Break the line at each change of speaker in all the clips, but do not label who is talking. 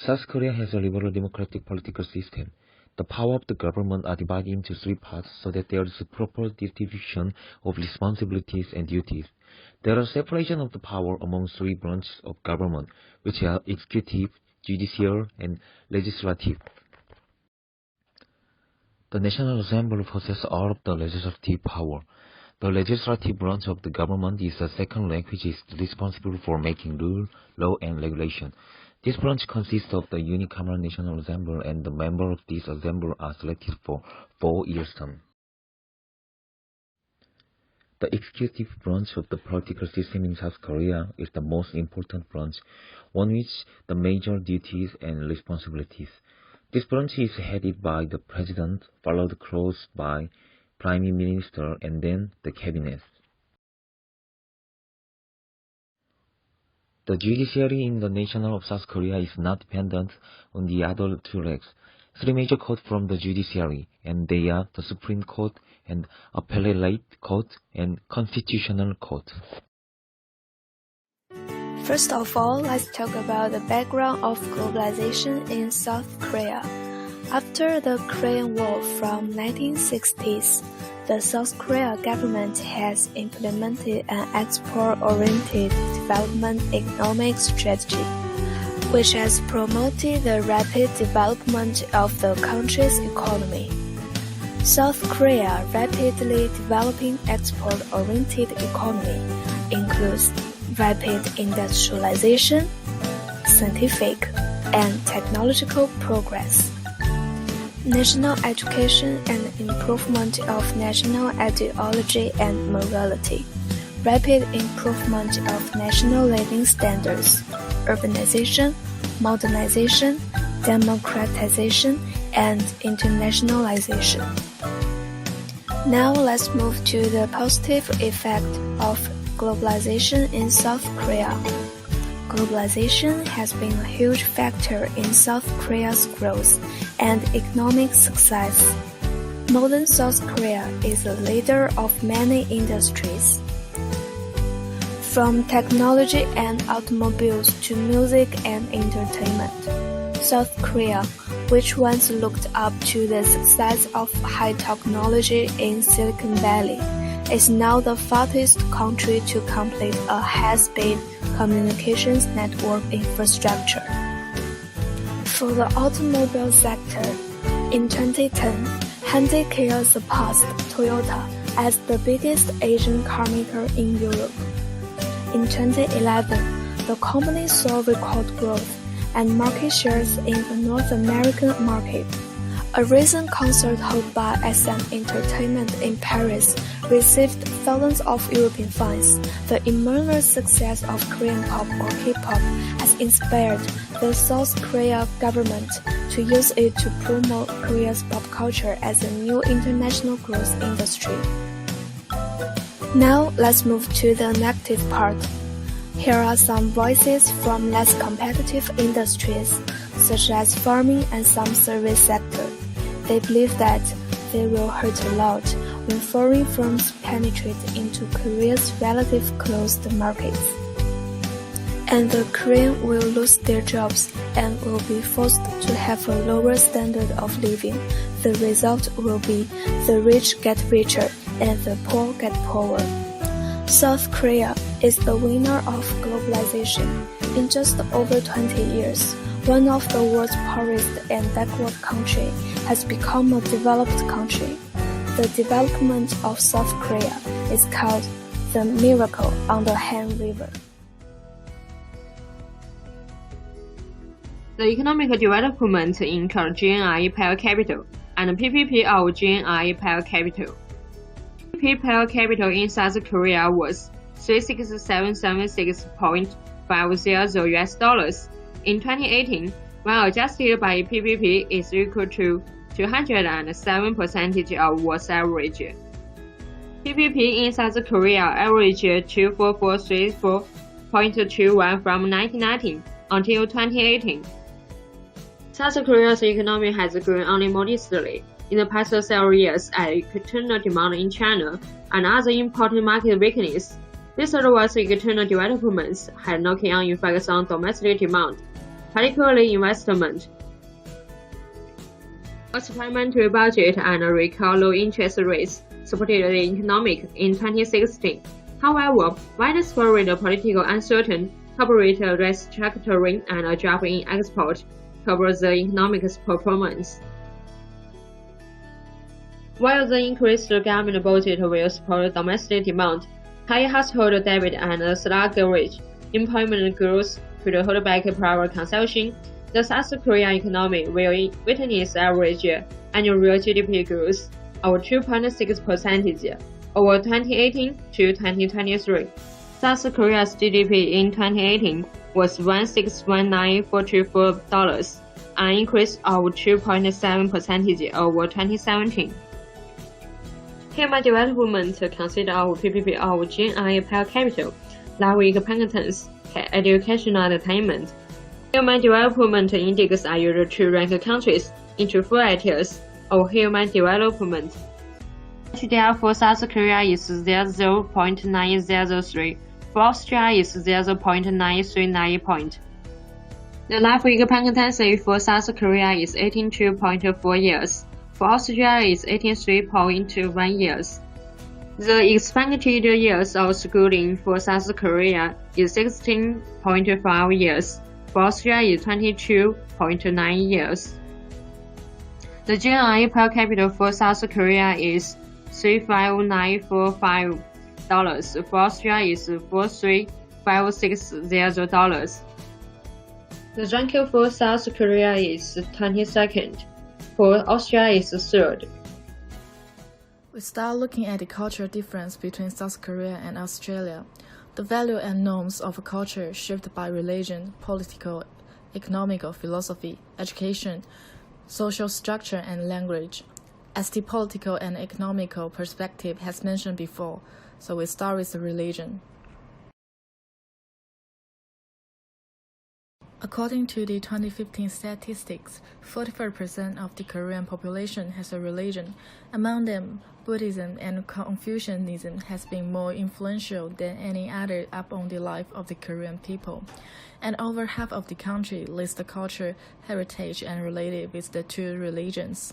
South Korea has a liberal democratic political system. The power of the government are divided into three parts so that there is a proper distribution of responsibilities and duties. There is separation of the power among three branches of government, which are executive, judicial, and legislative. The National Assembly possesses all of the legislative power. The legislative branch of the government is the second rank, which is responsible for making rule, law, and regulation. This branch consists of the unicameral National Assembly, and the members of this assembly are selected for 4-year term. The executive branch of the political system in South Korea is the most important branch, one with the major duties and responsibilities. This branch is headed by the president, followed close by prime minister, and then the cabinet. The judiciary in the nation of South Korea is not dependent on the other two legs. Three major courts from the judiciary, and they are the Supreme Court, and Appellate Court, and Constitutional Court.
First of all, let's talk about the background of globalization in South Korea. After the Korean War from 1960s, the South Korea government has implemented an export-oriented development economic strategy, which has promoted the rapid development of the country's economy. South Korea's rapidly developing export-oriented economy includes rapid industrialization, scientific and technological progress, national education and improvement of national ideology and morality, rapid improvement of national living standards, urbanization, modernization, democratization, and internationalization. Now let's move to the positive effect of globalization in South Korea. Globalization has been a huge factor in South Korea's growth and economic success. Modern South Korea is a leader of many industries, from technology and automobiles to music and entertainment. South Korea, which once looked up to the success of high technology in Silicon Valley, is now the fastest country to complete a high-speed communications network infrastructure. For the automobile sector, in 2010, Hyundai Kia surpassed Toyota as the biggest Asian carmaker in Europe. In 2011, the company saw record growth and market shares in the North American market. A recent concert held by SM Entertainment in Paris received thousands of European fans. The enormous success of Korean pop or K-pop has inspired the South Korea government to use it to promote Korea's pop culture as a new international growth industry. Now let's move to the negative part. Here are some voices from less competitive industries, such as farming and some service sector. They believe that they will hurt a lot when foreign firms penetrate into Korea's relative closed markets. And the Koreans will lose their jobs and will be forced to have a lower standard of living. The result will be the rich get richer and the poor get poorer. South Korea is the winner of globalization. In just over 20 years, one of the world's poorest and backward country has become a developed country. The development of South Korea is called the miracle on the Han River.
The economic development includes GNI per capita and PPP of GNI per capita. PPP per capita in South Korea was $36,776.50 in 2018, when adjusted by PPP is equal to 207% of world's average. PPP in South Korea averaged 24434.21 from 1990 until 2018. South Korea's economy has grown only modestly in the past several years as external demand in China and other important market weakness. These adverse external developments had knocking-on effects on domestic demand. particularly investment. A supplementary budget and record low interest rates supported the economic in 2016. However, widespread political uncertainty, corporate restructuring, and a drop in export covered the economic performance. While the increased government budget will support domestic demand, high household debt and sluggish employment growth could hold back private consumption. The South Korean economy will witness average annual real GDP growth of 2.6% over 2018 to 2023. South Korea's GDP in 2018 was $16,194, an increase of 2.7% over 2017. Human development consists of PPP of GNI per capita, life expectancy, educational attainment. Human Development Index are used to rank countries into 4 tiers of human development. HDR for South Korea is 0.903, for Austria is 0.939 point. The life expectancy for South Korea is 82.4 years, for Austria is 83.1 years. The expected years of schooling for South Korea is 16.5 years, for Austria is 22.9 years. The GNI per capita for South Korea is $35945, for Austria is $43560. The ranking for South Korea is 22nd, for Austria is 3rd.
We start looking at the cultural difference between South Korea and Australia. The value and norms of a culture shaped by religion, political, economical philosophy, education, social structure, and language. As the political and economical perspective has mentioned before, so we start with the religion. According to the 2015 statistics, 44% of the Korean population has a religion. Among them, Buddhism and Confucianism has been more influential than any other upon the life of the Korean people. And over half of the country lists the culture, heritage, and related with the two religions.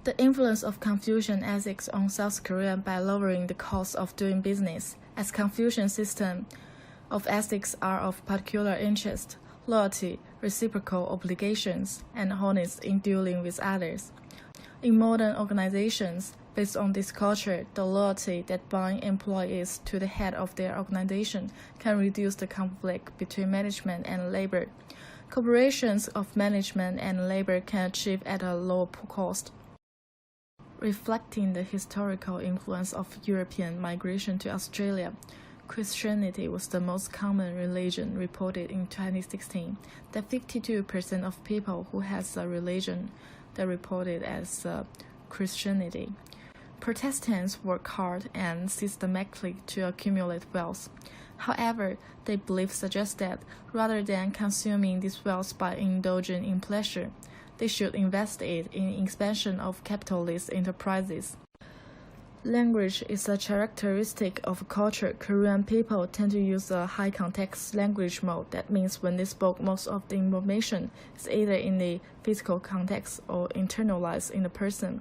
The influence of Confucian ethics on South Korea by lowering the cost of doing business, as Confucian system of ethics are of particular interest, loyalty, reciprocal obligations, and honest in dealing with others. In modern organizations, based on this culture, the loyalty that binds employees to the head of their organization can reduce the conflict between management and labor. Corporations of management and labor can achieve at a lower cost. Reflecting the historical influence of European migration to Australia, Christianity was the most common religion reported in 2016. That 52% of people who has a religion that reported as Christianity. Protestants work hard and systematically to accumulate wealth. However, their belief suggests that rather than consuming this wealth by indulging in pleasure, they should invest it in expansion of capitalist enterprises. Language is a characteristic of a culture. Korean people tend to use a high-context language mode. That means when they spoke, most of the information is either in the physical context or internalized in the person,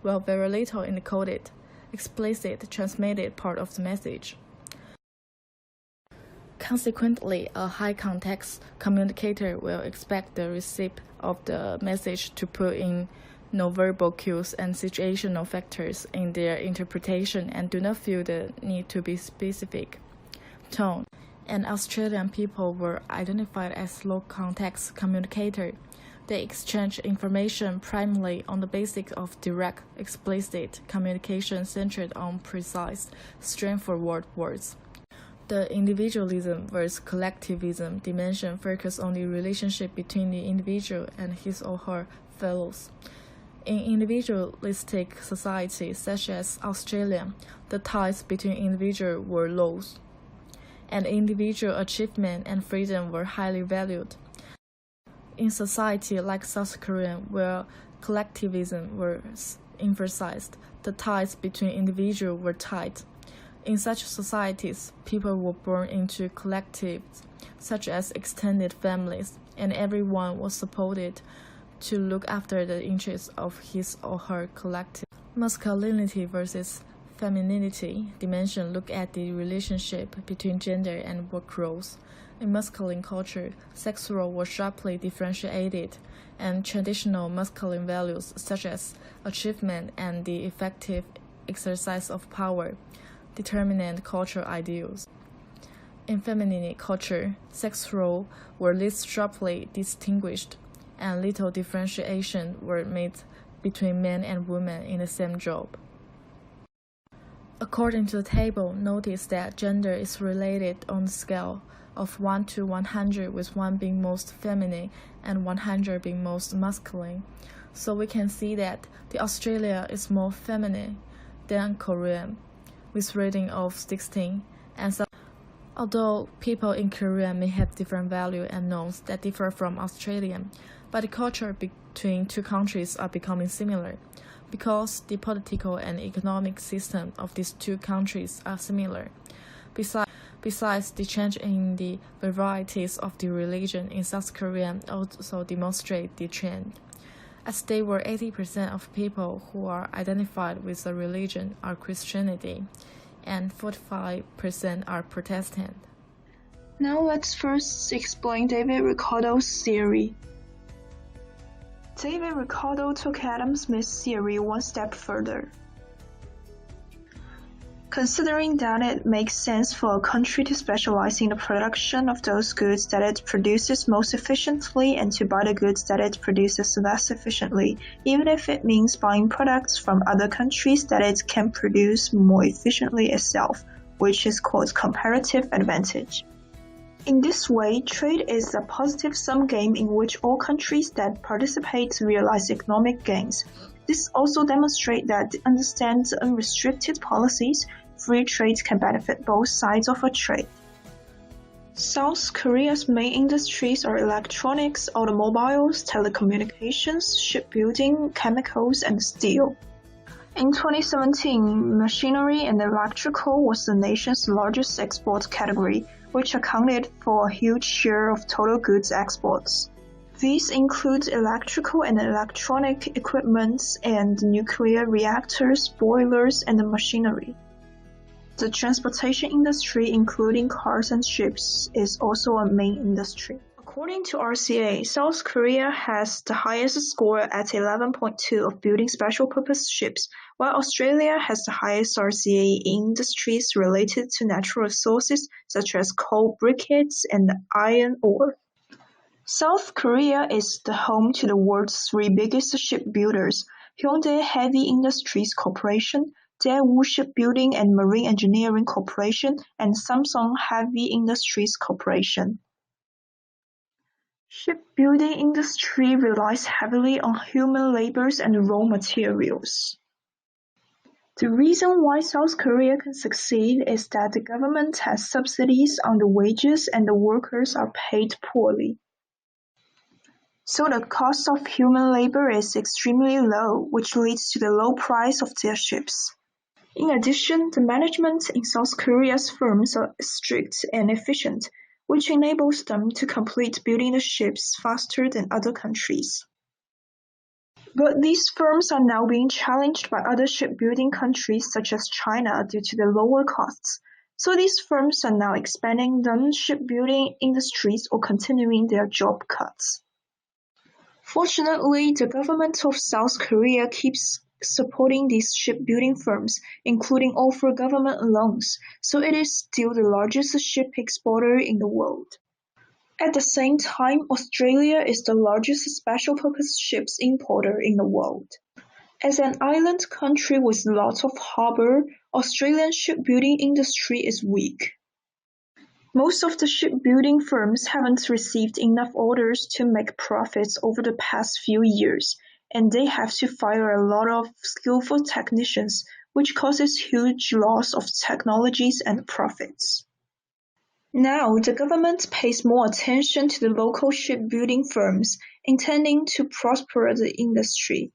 while very little in the coded, explicit, transmitted part of the message. Consequently, a high-context communicator will expect the recipient of the message to put in nonverbal cues and situational factors in their interpretation and do not feel the need to be specific. Tone and Australian people were identified as low-context communicators. They exchange information primarily on the basis of direct, explicit communication centered on precise, straightforward words. The individualism versus collectivism dimension focuses on the relationship between the individual and his or her fellows. In individualistic societies such as Australia, the ties between individuals were low, and individual achievement and freedom were highly valued. In society like South Korea, where collectivism was emphasized, the ties between individuals were tight. In such societies, people were born into collectives, such as extended families, and everyone was supported to look after the interests of his or her collective. Masculinity versus femininity dimension look at the relationship between gender and work roles. In masculine culture, sex role was sharply differentiated, and traditional masculine values such as achievement and the effective exercise of power determined cultural ideals. In feminine culture, sex roles were less sharply distinguished, and little differentiation were made between men and women in the same job. According to the table, notice that gender is related on the scale of 1 to 100, with 1 being most feminine and 100 being most masculine. So we can see that the Australia is more feminine than Korea, with rating of 16, and so although people in Korea may have different values and norms that differ from Australian, but the culture between two countries are becoming similar, because the political and economic system of these two countries are similar. Besides, the change in the varieties of the religion in South Korea also demonstrate the trend, as they were 80% of people who are identified with a religion are Christianity, and 45% are Protestant.
Now let's first explain David Ricardo's theory. David Ricardo took Adam Smith's theory one step further. Considering that it makes sense for a country to specialize in the production of those goods that it produces most efficiently and to buy the goods that it produces less efficiently, even if it means buying products from other countries that it can produce more efficiently itself, which is called comparative advantage. In this way, trade is a positive sum game in which all countries that participate realize economic gains. This also demonstrates that understands unrestricted policies, free trade can benefit both sides of a trade. South Korea's main industries are electronics, automobiles, telecommunications, shipbuilding, chemicals, and steel. In 2017, machinery and electrical was the nation's largest export category, which accounted for a huge share of total goods exports. These include electrical and electronic equipment and nuclear reactors, boilers, and machinery. The transportation industry, including cars and ships, is also a main industry. According to RCA, South Korea has the highest score at 11.2 of building special-purpose ships, while Australia has the highest RCA in industries related to natural resources such as coal briquettes and iron ore. South Korea is the home to the world's 3 biggest shipbuilders, Hyundai Heavy Industries Corporation, Daewoo Shipbuilding and Marine Engineering Corporation, and Samsung Heavy Industries Corporation. Shipbuilding industry relies heavily on human labors and raw materials. The reason why South Korea can succeed is that the government has subsidies on the wages and the workers are paid poorly. So the cost of human labor is extremely low, which leads to the low price of their ships. In addition, the management in South Korea's firms are strict and efficient, which enables them to complete building the ships faster than other countries. But these firms are now being challenged by other shipbuilding countries such as China due to the lower costs. So these firms are now expanding non-shipbuilding industries or continuing their job cuts. Fortunately, the government of South Korea keeps supporting these shipbuilding firms, including offer government loans, so it is still the largest ship exporter in the world. At the same time, Australia is the largest special-purpose ships importer in the world. As an island country with lots of harbor, Australian shipbuilding industry is weak. Most of the shipbuilding firms haven't received enough orders to make profits over the past few years, and they have to fire a lot of skillful technicians, which causes huge loss of technologies and profits. Now, the government pays more attention to the local shipbuilding firms, intending to prosper the industry.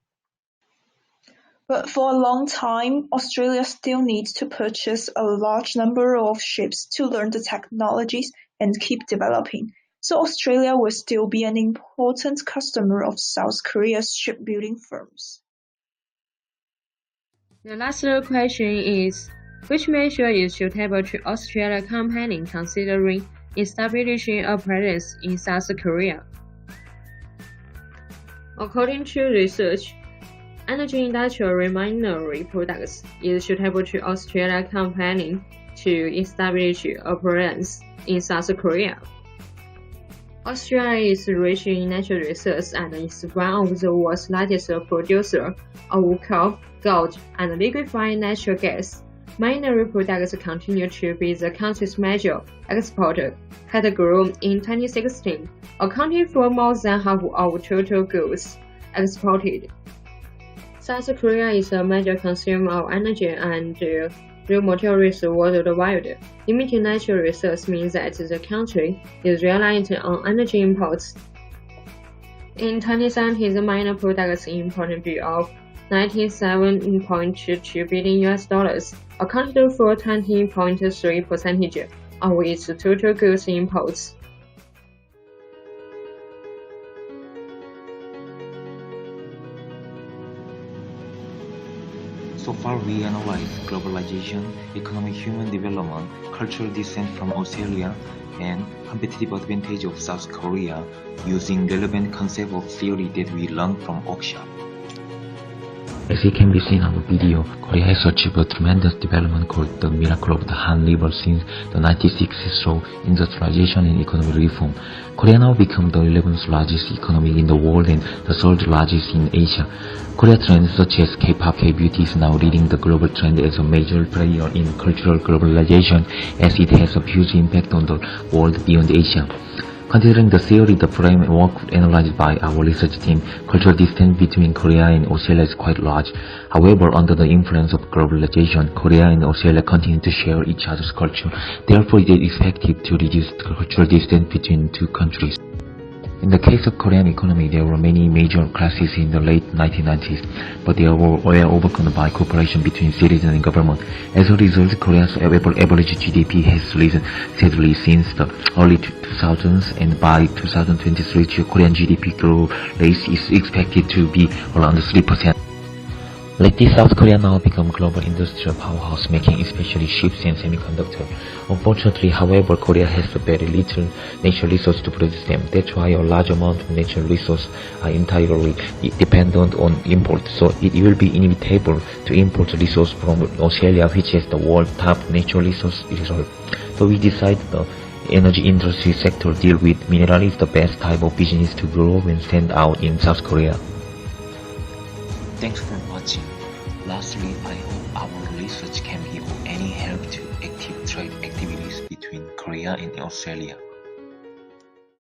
But for a long time, Australia still needs to purchase a large number of ships to learn the technologies and keep developing.
so Australia will still be an important customer of South Korea's shipbuilding firms.
The last question is, which measure is suitable to Australian company considering establishing a presence in South Korea? According to research, energy industrial refinery products is suitable to Australian company to establish a presence in South Korea. Australia is rich in natural resources and is one of the world's largest producers of coal, gold, and liquefied natural gas. Mineral products continue to be the country's major export category in 2016, accounting for more than half of total goods exported. South Korea is a major consumer of energy and raw materials worldwide. Limited natural resources means that the country is reliant on energy imports. In 2017, the minor products import bill of $97.2 billion, accounted for 20.3% of its total goods imports.
So far, we analyzed globalization, economic human development, cultural descent from Australia, and competitive advantage of South Korea using relevant concept of theory that we learned from workshop. As it can be seen on the video, Korea has achieved a tremendous development called the miracle of the Han River since the 1960s through industrialization and economic reform. Korea now become the 11th largest economy in the world and the 3rd largest in Asia. Korea trends such as K-pop, K-beauty is now leading the global trend as a major player in cultural globalization as it has a huge impact on the world beyond Asia. Considering the theory, the framework analyzed by our research team, cultural distance between Korea and Australia is quite large. However, under the influence of globalization, Korea and Australia continue to share each other's culture. Therefore, it is effective to reduce the cultural distance between two countries. In the case of Korean economy, there were many major crises in the late 1990s, but they were overcome by cooperation between citizens and government. As a result, Korea's average GDP has risen steadily since the early 2000s, and by 2023, Korean GDP growth rate is expected to be around 3%. Lately, South Korea now become global industrial powerhouse, making especially ships and semiconductors. Unfortunately, however, Korea has very little natural resources to produce them. That's why a large amount of natural resources are entirely dependent on import. So it will be inevitable to import resources from Australia, which has the world's top natural resource reserve. So we decided the energy industry sector deal with mineral is the best type of business to grow and stand out in South Korea. Thanks for watching. Lastly, I hope our research can be of any help to active trade activities between Korea and Australia.